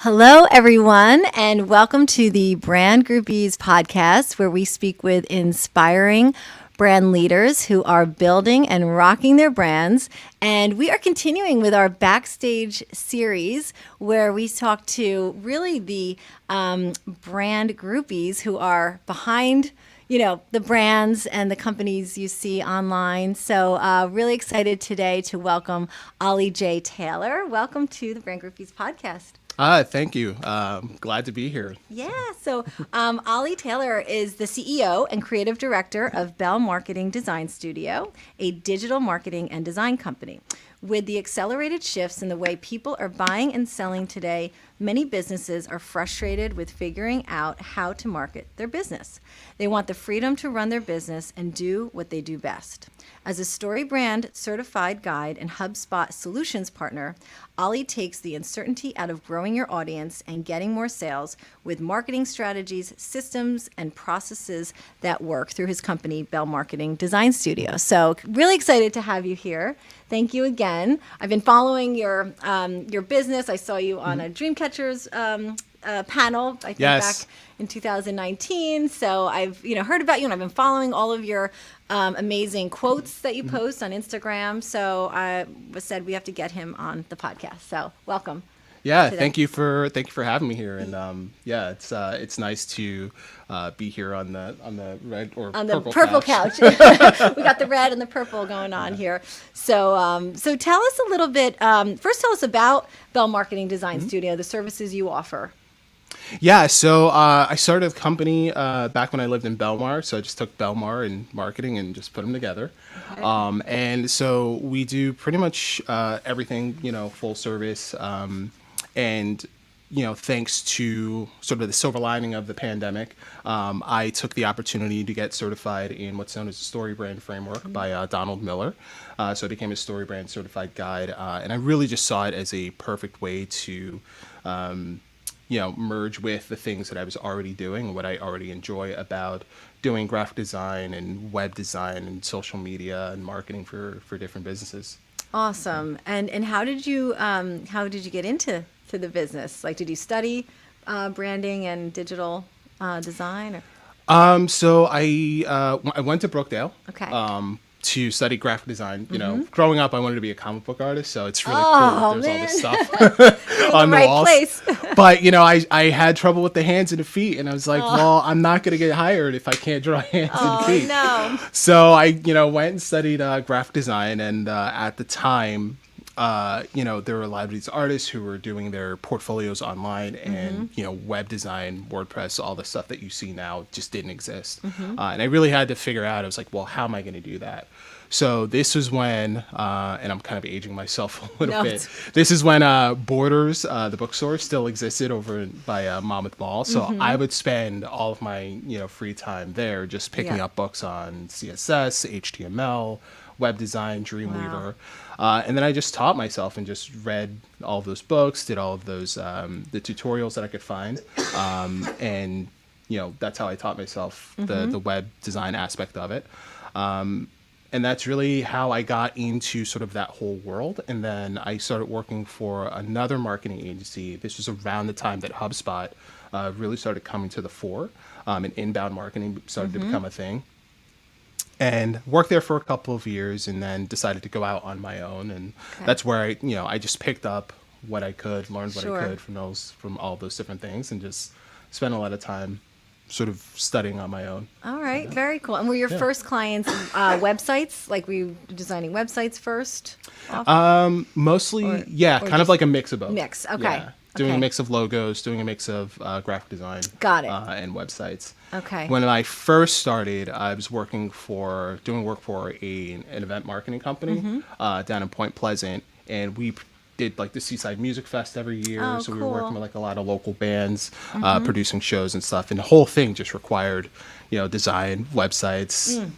Hello, everyone, and welcome to the Brand Groupies podcast, where we speak with inspiring brand leaders who are building and rocking their brands. And we are continuing with our backstage series, where we talk to really the brand groupies who are behind the brands and the companies you see online. So really excited today to welcome Ollie J. Taylor. Welcome to the Brand Groupies podcast. Thank you. Glad to be here. Yeah. So Ollie Taylor is the CEO and creative director of Belmarketing Design Studio, a digital marketing and design company. With the accelerated shifts in the way people are buying and selling today, many businesses are frustrated with figuring out how to market their business. They want the freedom to run their business and do what they do best. As a StoryBrand certified guide and HubSpot solutions partner, Ollie takes the uncertainty out of growing your audience and getting more sales with marketing strategies, systems, and processes that work through his company, Belmarketing Design Studio. So really excited to have you here. Thank you again. I've been following your business. I saw you on a Dreamcatchers panel, I think Yes. back in 2019. So I've heard about you, and I've been following all of your amazing quotes that you post on Instagram. So I said we have to get him on the podcast. So welcome. Yeah, thank you for having me here, and it's nice to be here on the red or on the purple couch. We got the red and the purple going on here. So so tell us a little bit. First, tell us about Belmarketing Design Studio, the services you offer. Yeah, so I started a company back when I lived in Belmar. So I just took Belmar and marketing and just put them together. Okay. And so we do pretty much everything, full service. And thanks to sort of the silver lining of the pandemic, I took the opportunity to get certified in what's known as the StoryBrand framework by Donald Miller. So I became a StoryBrand certified guide, and I really just saw it as a perfect way to merge with the things that I was already doing and what I already enjoy about doing graphic design and web design and social media and marketing for different businesses. Awesome. And how did you get into the business? Like, did you study branding and digital design? Or? So I went to Brookdale. Okay. To study graphic design. Growing up, I wanted to be a comic book artist, so it's really Man. cool. There's all this stuff on the right walls. Place. But I had trouble with the hands and the feet, and I was like, well, I'm not going to get hired if I can't draw hands and feet. No. So I went and studied graphic design, and at the time, there were a lot of these artists who were doing their portfolios online, and web design, WordPress, all the stuff that you see now just didn't exist. And I really had to figure out. I was like, well, how am I going to do that? So this was when, and I'm kind of aging myself a little bit. This is when Borders, the bookstore, still existed over by Monmouth Mall. So I would spend all of my free time there, just picking up books on CSS, HTML, web design, Dreamweaver. Wow. And then I just taught myself and just read all of those books, did all of those the tutorials that I could find, and that's how I taught myself the web design aspect of it. And that's really how I got into sort of that whole world. And then I started working for another marketing agency. This was around the time that HubSpot really started coming to the fore, and inbound marketing started to become a thing. And worked there for a couple of years, and then decided to go out on my own. And that's where I just picked up what I could, learned what I could from all those different things, and just spent a lot of time sort of studying on my own. All right, very cool. And were your first clients websites? Like, were you designing websites first? Mostly, kind of like a mix of both. Mix, okay. doing Okay. a mix of logos, doing a mix of graphic design. Got it. And websites. Okay. When I first started, I was doing work for an event marketing company Mm-hmm. down in Point Pleasant, and we did like the Seaside Music Fest every year. Oh, So we were cool. working with like a lot of local bands, producing shows and stuff. And the whole thing just required, design, websites.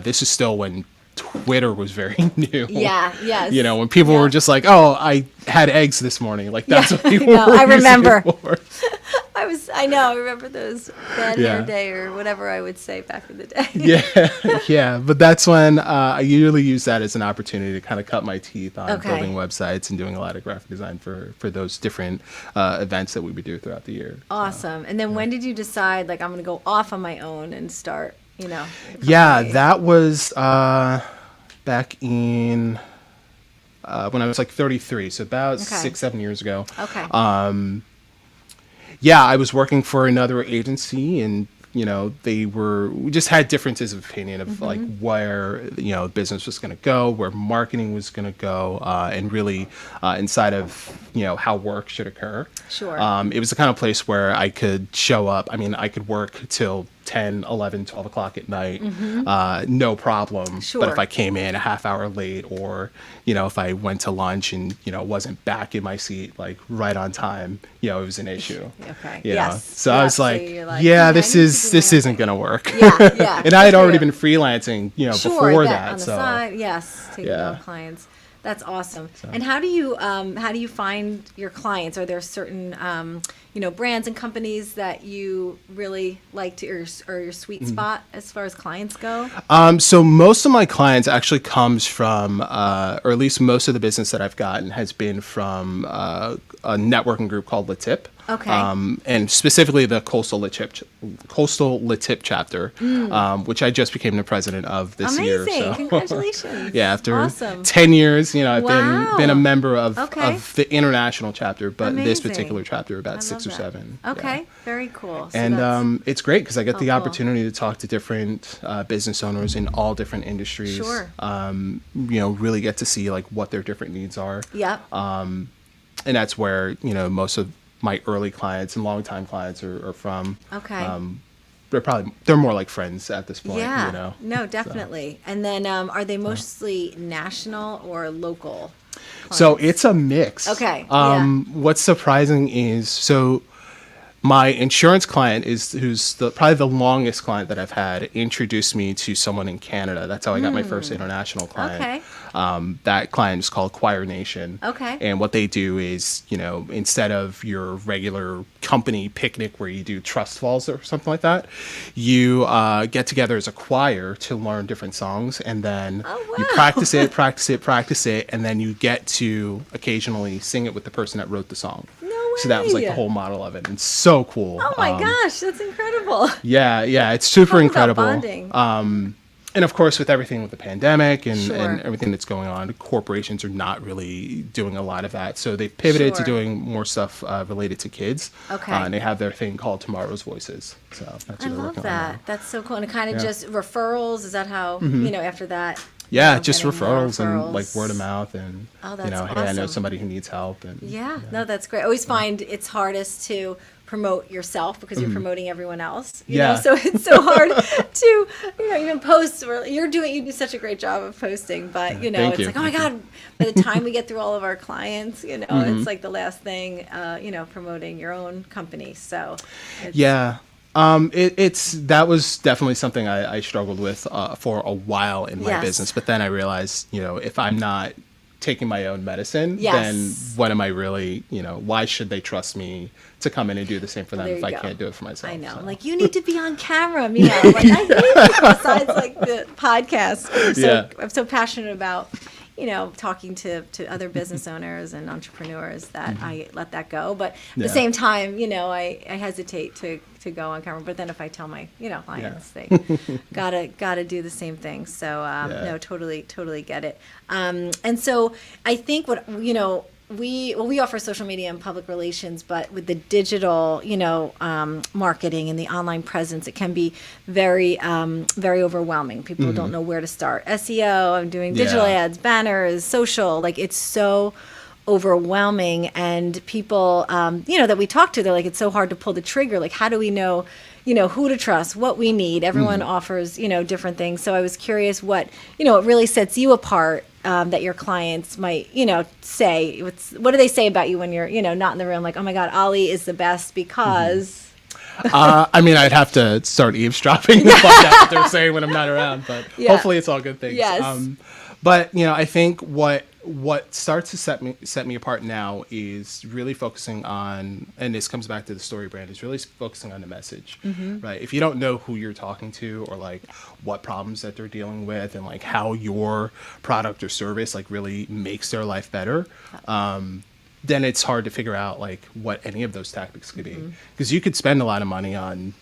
This is still when Twitter was very new. Yeah, yes. When people Yeah. were just like, "Oh, I had eggs this morning." Like that's Yeah, what people I know. were I using remember. it for. I remember those bad Yeah. hair day or whatever I would say back in the day. Yeah. But that's when I usually use that as an opportunity to kind of cut my teeth on Okay. building websites and doing a lot of graphic design for those different events that we would do throughout the year. Awesome. And then when did you decide, like, I'm going to go off on my own and start, a Yeah, company? that was back in when I was like 33, so about Okay. 6-7 years ago. Okay. Yeah, I was working for another agency, and we just had differences of opinion of like where business was going to go, where marketing was going to go, and really inside of how work should occur. Sure. It was the kind of place where I could show up. I mean, I could work till 10, 11, 12 o'clock at night, no problem. Sure. But if I came in a half hour late, or if I went to lunch and wasn't back in my seat like right on time, it was an issue. Okay. You know? Yes. So Yeah, I was so like, you're like, yeah, "Okay, I this need to is do this my isn't thing." gonna work. Yeah, yeah. And I had Good for already you. been freelancing, Sure, before that that. on the So side, yes, taking Yeah. on clients. That's awesome. And how do you find your clients? Are there certain brands and companies that you really like to, or your sweet spot as far as clients go? So most of my clients actually comes from, or at least most of the business that I've gotten has been from a networking group called Latip. Okay. And specifically the Coastal Latip chapter, which I just became the president of this year. Amazing! So. Congratulations. Yeah, after Awesome. 10 years, I've Wow. been a member of Okay. the international chapter, but this Amazing. particular chapter I about love 6 or that. 7. Okay, Yeah. very cool. So And that's- it's great because I get the cool. opportunity to talk to different business owners in all different industries. Sure. Really get to see like what their different needs are. Yep. And that's where most of my early clients and longtime clients are from. Okay. They're more like friends at this point. Yeah. No, definitely. And then are they mostly national or local? So clients? it's a mix. Okay, yeah. What's surprising is my insurance client who's probably the longest client that I've had, introduced me to someone in Canada. That's how I got my first international client. Okay. That client is called Choir Nation. Okay. And what they do is, instead of your regular company picnic where you do trust falls or something like that, you get together as a choir to learn different songs, and then you wow. practice it, and then you get to occasionally sing it with the person that wrote the song. No So that was like way. the whole model of it. And it's so cool. Oh my gosh, that's incredible. Yeah, it's super Talk about incredible. bonding. And of course, with everything with the pandemic and Sure. everything that's going on, corporations are not really doing a lot of that. So they pivoted to Sure. doing more stuff related to kids. Okay. And they have their thing called Tomorrow's Voices. So that's what I they're love working on now. that. That's so cool. And it kind of Yeah. just referrals. Is that how, after that? Yeah, just getting more referrals and like word of mouth and, Oh, that's hey, I know awesome. somebody who needs help. And Yeah, no, that's great. I always find it's hardest to promote yourself because you're promoting everyone else. You know, Yeah. so it's so hard to, even post. Or you do such a great job of posting, but Thank it's you. like, oh my God, by the time we get through all of our clients, it's like the last thing, promoting your own company. So it's, Yeah. That was definitely something I struggled with for a while in my Yes. business. But then I realized, if I'm not taking my own medicine, Yes. then what am I really, why should they trust me to come in and do the same for them There if you I go. can't do it for myself? I know. So. I'm like, you need to be on camera. Like, I hate it. Besides, like, the podcast. I'm so passionate about, talking to other business owners and entrepreneurs that I let that go. But at the Yeah. same time, I hesitate to go on camera. But then if I tell my, clients, they gotta do the same thing. So, no, totally get it. And so I think what, we offer social media and public relations, but with the digital, marketing and the online presence, it can be very, very overwhelming. People don't know where to start. SEO, I'm doing digital Yeah. ads, banners, social, like it's so overwhelming, and people, that we talk to, they're like, it's so hard to pull the trigger. Like, how do we know, who to trust, what we need? Everyone offers, different things. So I was curious what really sets you apart, that your clients might, say. What do they say about you when you're, not in the room? Like, oh my God, Ollie is the best because. I'd have to start eavesdropping to find out what they're saying when I'm not around, but hopefully it's all good things. Yes. But I think what starts to set me apart now is really focusing on, and this comes back to the story brand, is really focusing on the message, right? If you don't know who you're talking to, or like what problems that they're dealing with, and like how your product or service like really makes their life better, then it's hard to figure out like what any of those tactics could be, because you could spend a lot of money on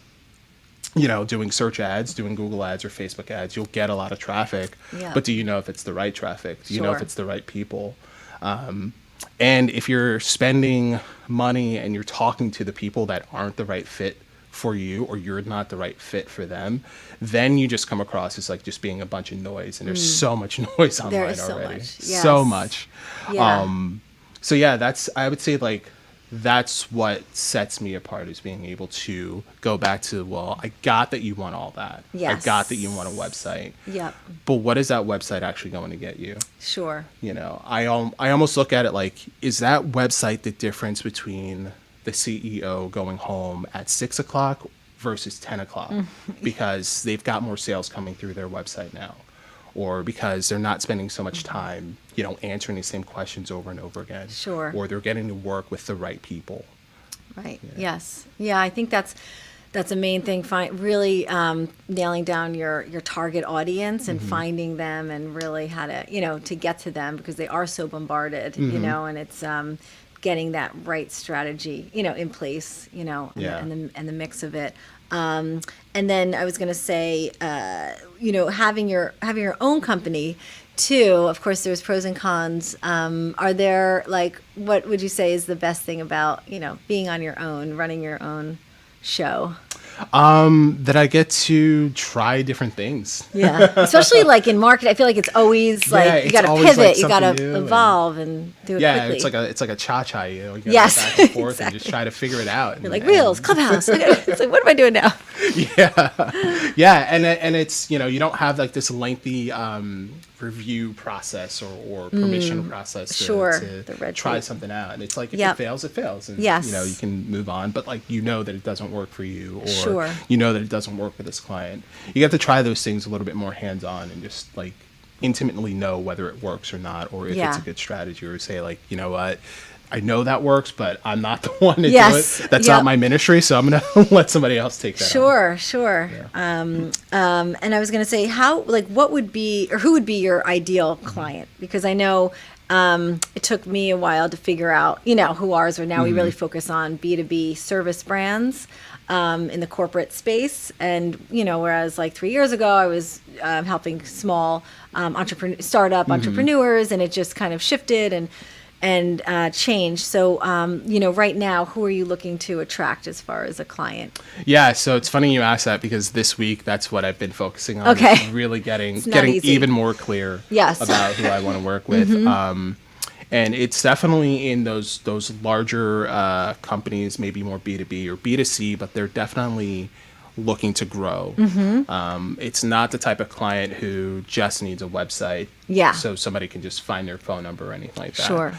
doing search ads, doing Google ads or Facebook ads. You'll get a lot of traffic, but do you know if it's the right traffic? Do you know if it's the right people? And if you're spending money and you're talking to the people that aren't the right fit for you, or you're not the right fit for them, then you just come across as like just being a bunch of noise. And there's so much noise online there is already. So much. So much. Yeah. I would say like, that's what sets me apart, is being able to go back to, well, I got that you want all that. Yes. I got that you want a website. Yep. But what is that website actually going to get you? Sure. I almost look at it like, is that website the difference between the CEO going home at 6 o'clock versus 10 o'clock? Because they've got more sales coming through their website now, or because they're not spending so much time answering the same questions over and over again. Sure. Or they're getting to work with the right people. Right. Yes. Yeah, I think that's a main thing. Really nailing down your target audience and finding them, and really how to, to get to them, because they are so bombarded, and it's getting that right strategy, in place, and the mix of it. And then I was going to say, having your own company too. Of course, there's pros and cons. Are there, like, what would you say is the best thing about being on your own, running your own show? That I get to try different things. Yeah, especially like in marketing, I feel like it's always like you got to pivot, like you got to evolve and do it quickly. it's like a cha-cha, you gotta yes, go back and forth exactly. and just try to figure it out. You're like Reels, Clubhouse. It's like, what am I doing now? Yeah, and it's you don't have like this lengthy review process or permission process to try something out, and it's like if it fails, it fails, and you can move on. But like that it doesn't work for you, or that it doesn't work for this client. You have to try those things a little bit more hands-on and just like intimately know whether it works or not, or if it's a good strategy, or say like, you know what, I know that works, but I'm not the one to do it. That's not my ministry, so I'm going to let somebody else take that on. Sure. Yeah. And I was going to say, what would be, or who would be your ideal client? Because I know it took me a while to figure out, who ours are. Now we really focus on B2B service brands in the corporate space. And, whereas like 3 years ago, I was helping small startup entrepreneurs, and it just kind of shifted and change. So, right now, who are you looking to attract as far as a client? Yeah, so it's funny you asked that, because this week, that's what I've been focusing on. Okay. Really getting even more clear about who I want to work with. And it's definitely in those larger companies, maybe more B2B or B2C, but they're definitely looking to grow. It's not the type of client who just needs a website so somebody can just find their phone number or anything like that. Sure.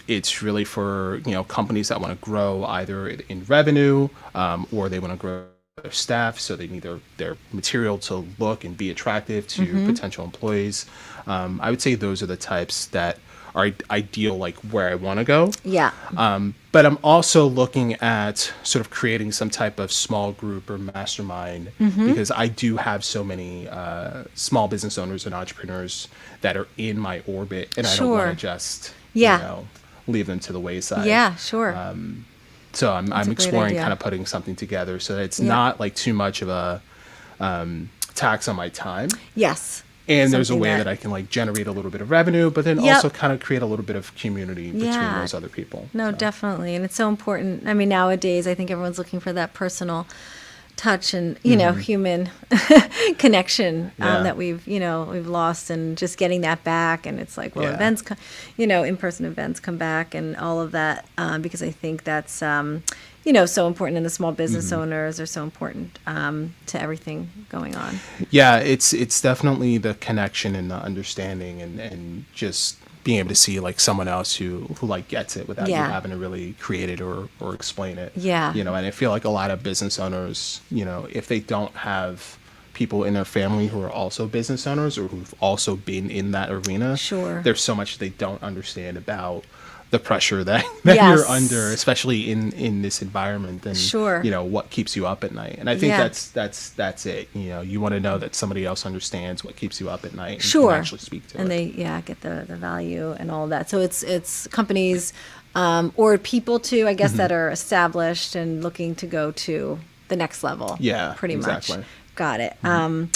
It's really for companies that want to grow either in revenue or they want to grow their staff, so they need their material to look and be attractive to potential employees. I would say those are the types that are ideal, like where I want to go. Yeah. But I'm also looking at sort of creating some type of small group or mastermind, because I do have so many small business owners and entrepreneurs that are in my orbit, and I don't want to just leave them to the wayside. Yeah, sure. So I'm exploring kind of putting something together so that it's not like too much of a tax on my time. Yes. And there's a way that I can like generate a little bit of revenue, but then also kind of create a little bit of community between those other people. No, definitely. And it's so important. I mean, nowadays, I think everyone's looking for that personal touch and human connection that we've lost, and just getting that back. And it's like, well, events in-person events come back and all of that, because I think that's so important, and the small business owners are so important to everything going on. Yeah, it's definitely the connection and the understanding, and just being able to see like someone else who like gets it without you having to really create it or explain it. Yeah. And I feel like a lot of business owners, if they don't have people in their family who are also business owners or who've also been in that arena, sure, there's so much they don't understand about the pressure that you're under, especially in this environment, and sure, what keeps you up at night. And I think that's it. You want to know that somebody else understands what keeps you up at night, and sure, can actually speak to it. And they get the value and all of that. So it's companies or people too, I guess, that are established and looking to go to the next level. Yeah, pretty exactly. much. Got it. And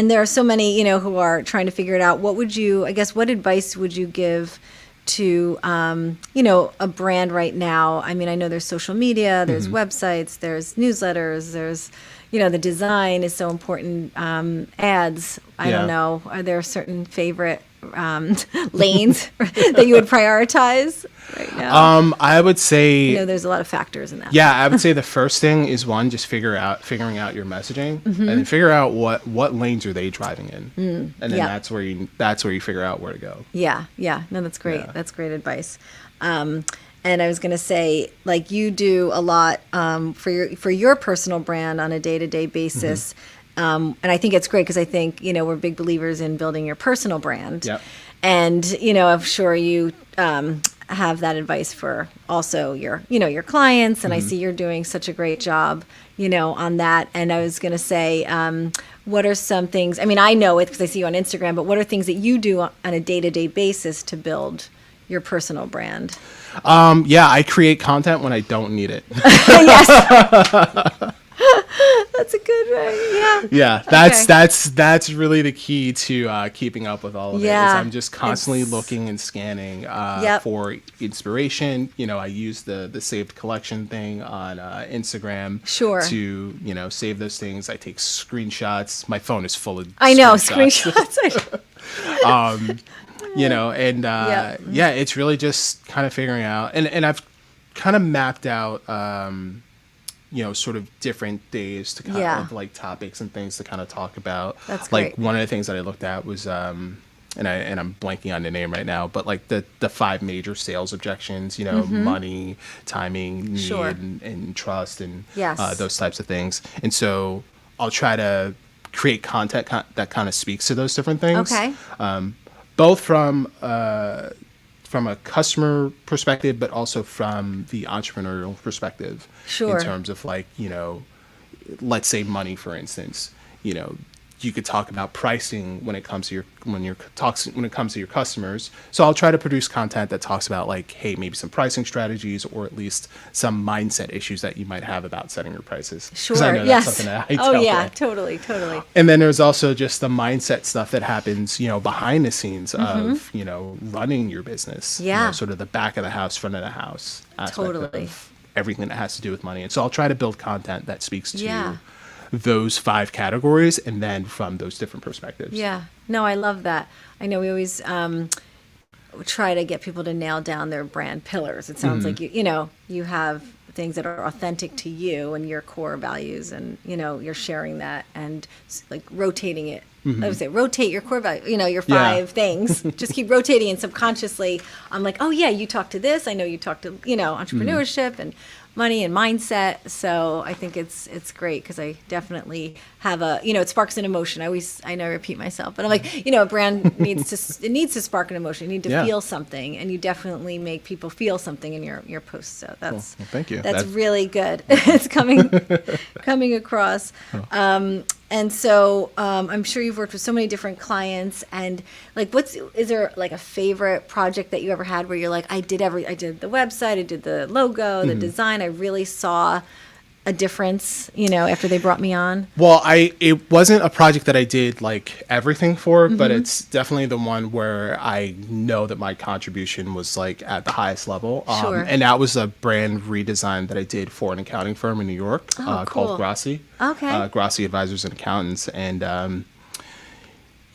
there are so many who are trying to figure it out. What advice would you give to a brand right now? I mean, I know there's social media, there's websites, there's newsletters, there's the design is so important. Ads, I don't know, are there certain favorite lanes that you would prioritize right now? I would say there's a lot of factors in that. Yeah, I would say the first thing is just figuring out your messaging, and then figure out what lanes are they driving in, and then that's where you figure out where to go. Yeah. No, that's great. Yeah. That's great advice. And I was going to say, like, you do a lot for your personal brand on a day-to-day basis. And I think it's great because I think, we're big believers in building your personal brand. Yep. And, I'm sure you have that advice for also your clients. And I see you're doing such a great job, on that. And I was going to say, what are some things, I mean, I know it because I see you on Instagram, but what are things that you do on a day-to-day basis to build your personal brand? I create content when I don't need it. Yes. That's a good way. Yeah. That's really the key to keeping up with all of it. Is I'm just constantly looking and scanning for inspiration. I use the saved collection thing on Instagram. Sure. To save those things. I take screenshots. My phone is full of. I know screenshots. It's really just kind of figuring out, and I've kind of mapped out. Sort of different days to kind of like topics and things to kind of talk about. That's like great. One of the things that I looked at was and I'm blanking on the name right now, but like the 5 major sales objections, money, timing, need, and trust, and those types of things. And so I'll try to create content that kind of speaks to those different things. Okay. Both from a customer perspective, but also from the entrepreneurial perspective. Sure. In terms of like, let's say money, for instance, you could talk about pricing when it comes to your customers. So I'll try to produce content that talks about like, hey, maybe some pricing strategies, or at least some mindset issues that you might have about setting your prices. Sure. 'Cause I know that's something that I dealt with. Totally. And then there's also just the mindset stuff that happens, behind the scenes of, running your business. Yeah. Sort of the back of the house, front of the house aspect Totally. of everything that has to do with money. And so I'll try to build content that speaks to Yeah. those 5 categories, and then from those different perspectives. Yeah. No, I love that. I know we always try to get people to nail down their brand pillars. It sounds like you have things that are authentic to you and your core values, and you're sharing that and like rotating it. I would say rotate your core value, your 5 things. Just keep rotating, and subconsciously I'm like, oh yeah, you talk to this. I know you talk to entrepreneurship and money and mindset. So I think it's great because I definitely have it sparks an emotion. I know I repeat myself, but I'm like, a brand needs to spark an emotion. You need to feel something, and you definitely make people feel something in your posts. So that's Well, thank you. That's really good. It's coming across. And so I'm sure you've worked with so many different clients, and like, is there like a favorite project that you ever had where you're like, I did the website, I did the logo, the design, I really saw a difference, after they brought me on? Well, it wasn't a project that I did like everything for, but Mm-hmm. it's definitely the one where I know that my contribution was like at the highest level. Sure. And that was a brand redesign that I did for an accounting firm in New York Oh, called cool. Grassi. Okay. Grassi Advisors and Accountants. And,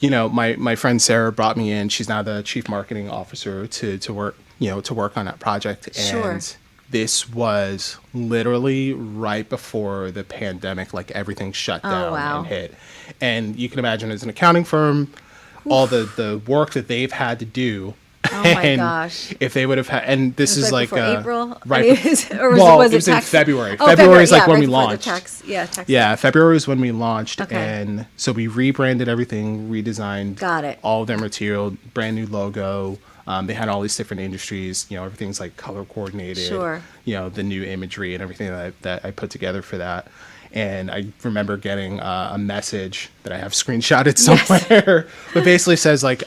my friend Sarah brought me in. She's now the chief marketing officer to work, to work on that project. Sure. And this was literally right before the pandemic, like everything shut down wow. and hit. And you can imagine as an accounting firm, all the work that they've had to do. Oh my and gosh. if they would have had, and this It was is like, before April? right. Or was it was in tax- February. Oh, February is like yeah, when right we before the launched. tax February was when we launched. Okay. And so we rebranded everything, redesigned Got it. all of their material, brand new logo. They had all these different industries, everything's like color coordinated, Sure. The new imagery and everything that I put together for that. And I remember getting a message that I have screenshotted somewhere, but basically says like,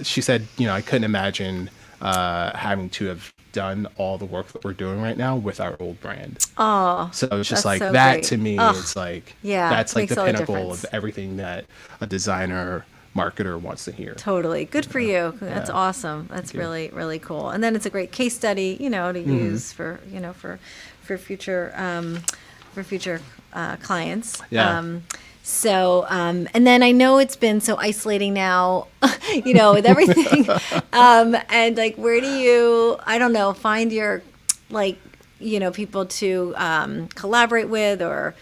she said, I couldn't imagine having to have done all the work that we're doing right now with our old brand. Oh, So it's just that's like so that great. to me, Ugh. it's like, Yeah, that's like makes the all the pinnacle difference. of everything that a designer marketer wants to hear. Totally. Good for you. That's awesome. That's really, really cool. And then it's a great case study, to Mm-hmm. use for, for future clients. Yeah. And then I know it's been so isolating now, with everything. And like, where do you, I don't know, find your, people to collaborate with, or,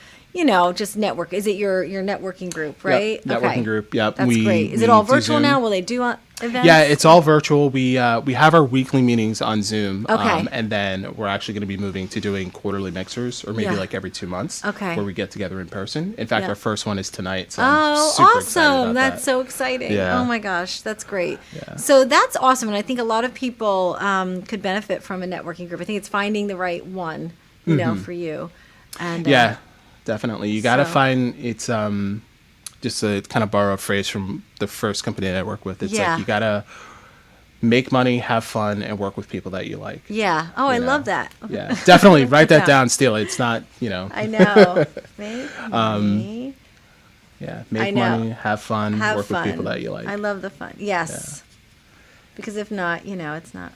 just network? Is it your networking group, right? Yep, networking group. Yep. That's great. Is it all do virtual Zoom. now? Will they do events? Yeah, it's all virtual. We have our weekly meetings on Zoom. Okay. And then we're actually going to be moving to doing quarterly mixers, or maybe Yeah. like every 2 months. Okay. Where we get together in person. In fact, Yeah. our first one is tonight. So Oh, I'm super excited awesome. about That's that. so exciting. Yeah. Oh my gosh, that's great. Yeah. So that's awesome. And I think a lot of people could benefit from a networking group. I think it's finding the right one, for you. And Yeah, definitely. You got to so- find it's just to kind of borrow a phrase from the first company that I work with. It's Yeah. like you got to make money, have fun, and work with people that you like. Yeah. Oh, I You know? love that. Yeah, definitely write that job. down. Steal it. It's not, I know. Make money, yeah. I Make know. money, have fun, have work fun. with people that you like. I love the fun. Yes. Because if not, it's not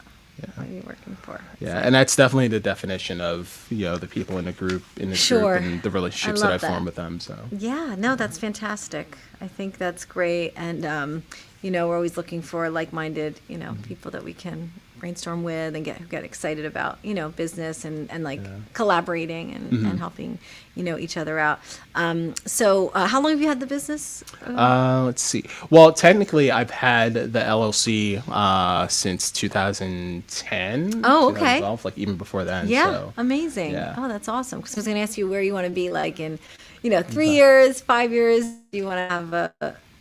what you're working for. Yeah, and that's definitely the definition of the people in the group, Sure. group, and the relationships I that I love that. form with them. So Yeah, no, that's fantastic. I think that's great. And, we're always looking for like-minded, people that we can brainstorm with and get excited about, business and like collaborating and helping, each other out. So how long have you had the business? let's see. Well, technically, I've had the LLC since 2010. Oh, okay. 2012, like even before then. Yeah, So. amazing. yeah. Oh, that's awesome. Because I was going to ask you where you want to be like in, 3 years, 5 years. Do you want to have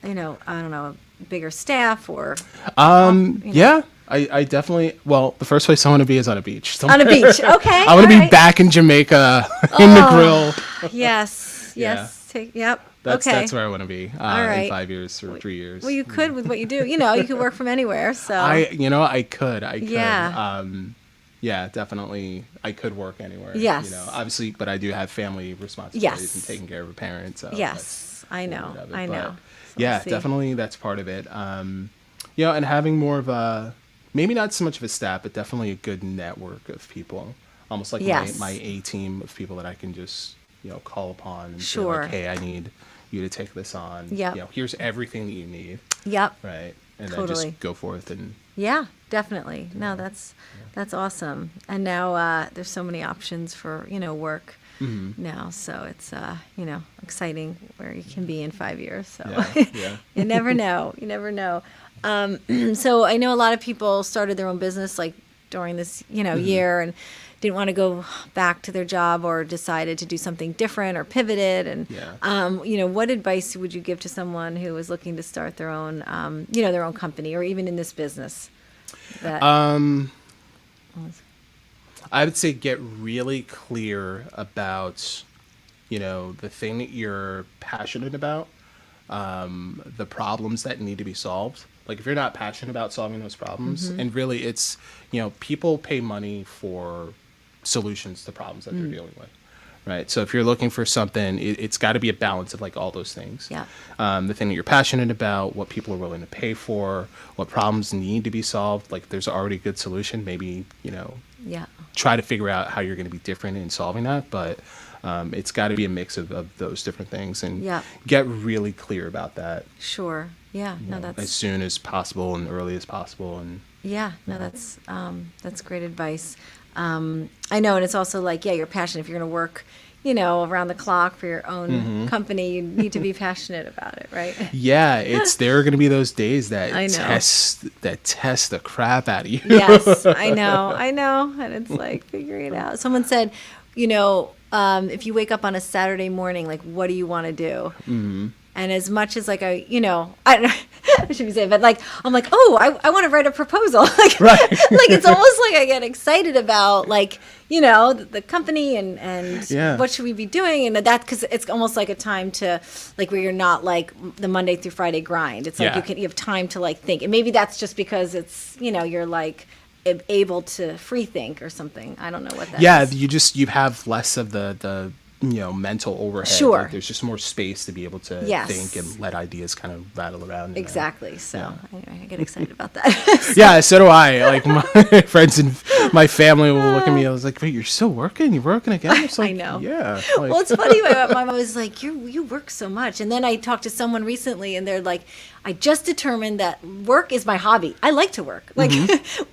I don't know, a bigger staff or? Yeah, I definitely. Well, the first place I want to be is on a beach. On a beach. Okay. I want to be alright. back in Jamaica in the grill. Yes. Yeah. Yes. Yep. That's okay. that's where I want to be in right. 5 years or 3 years. Well, you could with what you do. You could work from anywhere. So. I could. Yeah. Yeah, definitely. I could work anywhere. Yes. Obviously, but I do have family responsibilities Yes. and taking care of a parent. So Yes, I know. part of it, I but know. So yeah, we'll see. definitely that's part of it. And having more of a, maybe not so much of a staff, but definitely a good network of people. Almost like Yes. my A team of people that I can just, call upon and say Sure. like, hey, I need you to take this on. Yep. Here's everything that you need. Yep. Right. And then Totally. just go forth and Yeah, definitely. No, that's awesome. And now there's so many options for work now. So it's exciting where you can be in 5 years. So yeah. you never know. You never know. So I know a lot of people started their own business like during this year and didn't want to go back to their job or decided to do something different or pivoted. And what advice would you give to someone who was looking to start their own their own company or even in this business? That I would say get really clear about, the thing that you're passionate about, the problems that need to be solved. Like if you're not passionate about solving those problems, and really it's, people pay money for solutions to problems that they're dealing with, right? So if you're looking for something, it's got to be a balance of like all those things. Yeah. The thing that you're passionate about, what people are willing to pay for, what problems need to be solved. Like there's already a good solution. Maybe, Yeah. try to figure out how you're going to be different in solving that. But it's got to be a mix of those different things, and Yeah. get really clear about that. Sure. Yeah. No, that's As soon as possible and early as possible. And yeah. No, that's great advice. I know, and it's also like, yeah, you're passionate. If you're going to work, around the clock for your own company, you need to be passionate about it, right? yeah, there are going to be those days that I know. test the crap out of you. Yes, I know, and it's like figuring it out. Someone said, if you wake up on a Saturday morning, like, what do you want to do? Mm-hmm. And as much as like I don't know, I shouldn't say, but like I'm like, oh, I want to write a proposal. Like, Right. like it's almost like I get excited about like the company and Yeah. what should we be doing, and that because it's almost like a time to like where you're not like the Monday through Friday grind. It's like Yeah. you have time to like think, and maybe that's just because it's you're like able to free think or something. I don't know what that Yeah, is. you have less of the mental overhead. Sure. Like, there's just more space to be able to Yes. think and let ideas kind of rattle around. Exactly. So Yeah. I get excited about that. Yeah, so do I. Like my friends and my family will look at me. I was like, "Wait, you're still working? You're working again?" It's like, I know. Yeah. Like, Well, it's funny. My mom was like, "You work so much," and then I talked to someone recently, and they're like, "I just determined that work is my hobby. I like to work. Like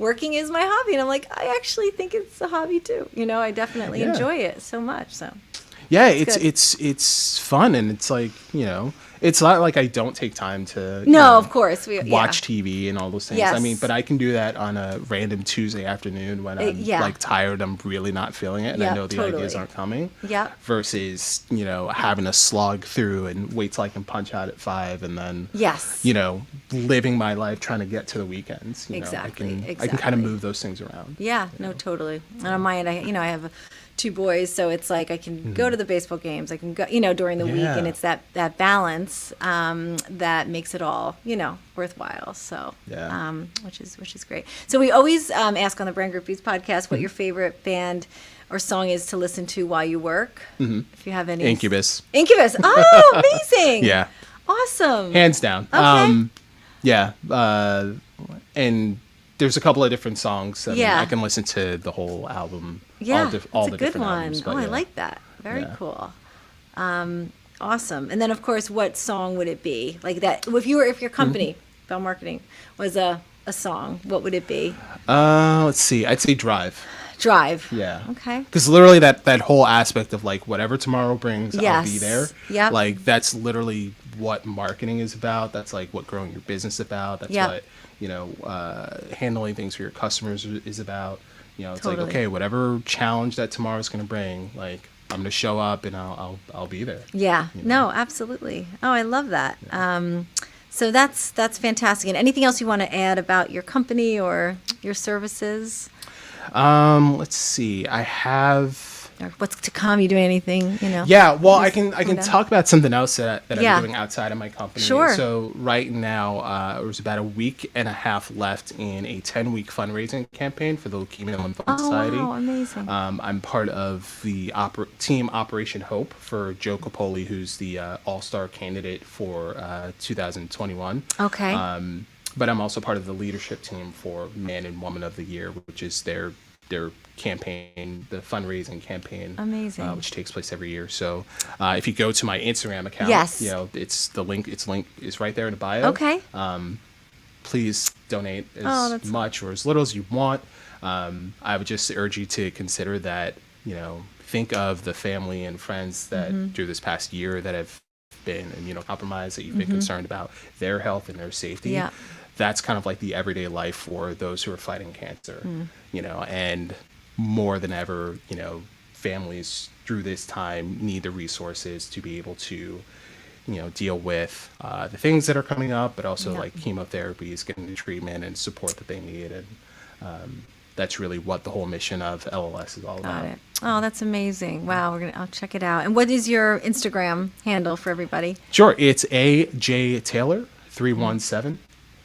working is my hobby," and I'm like, "I actually think it's a hobby too. I definitely Yeah. enjoy it so much." So yeah, good. it's fun, and it's like it's not like I don't take time to no, of course watch TV and all those things. I Yes. mean, but I can do that on a random Tuesday afternoon when I'm yeah. like tired, I'm really not feeling it, and I Yeah, know the totally. ideas aren't coming. Yeah. Versus, having to slog through and wait till I can punch out at 5, and then Yes. living my life trying to get to the weekends. Exactly, I can kind of exactly. move those things around. Yeah, no, totally. And on my end, I have 2 boys, so it's like I can go to the baseball games. I can go, during the week, Yeah. and it's that balance that makes it all, worthwhile. So, Yeah. which is great. So we always ask on the Brand Groupies podcast what your favorite band or song is to listen to while you work. If you have any. Incubus. Incubus. Oh, amazing. Yeah. Awesome. Hands down. Okay. Yeah. And there's a couple of different songs. I mean, Yeah. I can listen to the whole album. Yeah, all that's the a good different one. albums. But I yeah. like that. Very Yeah. cool. Awesome. And then, of course, what song would it be? Like that, if your company, Belmarketing, was a song, what would it be? Let's see. I'd say Drive. Drive. Yeah. Okay. Because literally that whole aspect of like whatever tomorrow brings, I'll be Yes. there. Yep. Like that's literally what marketing is about. That's like what growing your business is about. That's Yep. what handling things for your customers is about. It's like, Totally. okay, whatever challenge that tomorrow's going to bring, like I'm going to show up and I'll be there. Yeah. No, absolutely. Oh, I love that. So that's fantastic. And anything else you want to add about your company or your services? Let's see. I have. Or what's to come? You doing anything? Yeah, well, I Just can down. talk about something else that Yeah. I'm doing outside of my company. Sure. So right now, there's about a week and a half left in a 10-week fundraising campaign for the Leukemia and Lymphoma Society. Oh, wow, amazing. I'm part of the team Operation Hope for Joe Capoli, who's the all-star candidate for 2021. Okay. But I'm also part of the leadership team for Man and Woman of the Year, which is their campaign, the fundraising campaign. Amazing. Which takes place every year. So if you go to my Instagram account, Yes. it's the link. It's right there in the bio. Okay. Please donate Oh, as that's- much or as little as you want. I would just urge you to consider that. Think of the family and friends that through this past year that have been immunocompromised, that you've been concerned about their health and their safety. Yeah. That's kind of like the everyday life for those who are fighting cancer, and more than ever, families through this time need the resources to be able to, deal with the things that are coming up, but also Yeah. like chemotherapies, getting the treatment and support that they need. And that's really what the whole mission of LLS is all Got about. it. Oh, that's amazing. Wow, I'll check it out. And what is your Instagram handle for everybody? Sure. It's AJ Taylor 317.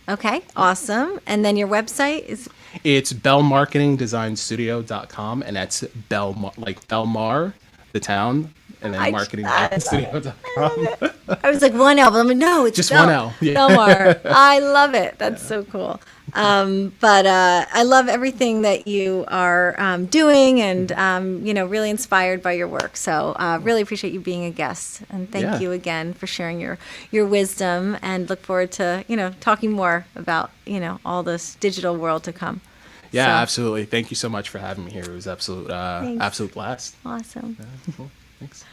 Okay, awesome. And then your website is It's belmarketingdesignstudio.com, and that's like Belmar, the town, and then marketing.studio.com. I was like, one L, but I'm like, no, it's Just one L. Yeah. Belmar. I love it. That's so cool. But I love everything that you are doing, and really inspired by your work. So really appreciate you being a guest, and thank you again for sharing your wisdom. And look forward to talking more about all this digital world to come. Yeah, So, absolutely. Thank you so much for having me here. It was absolute blast. awesome. Yeah, cool. Thanks.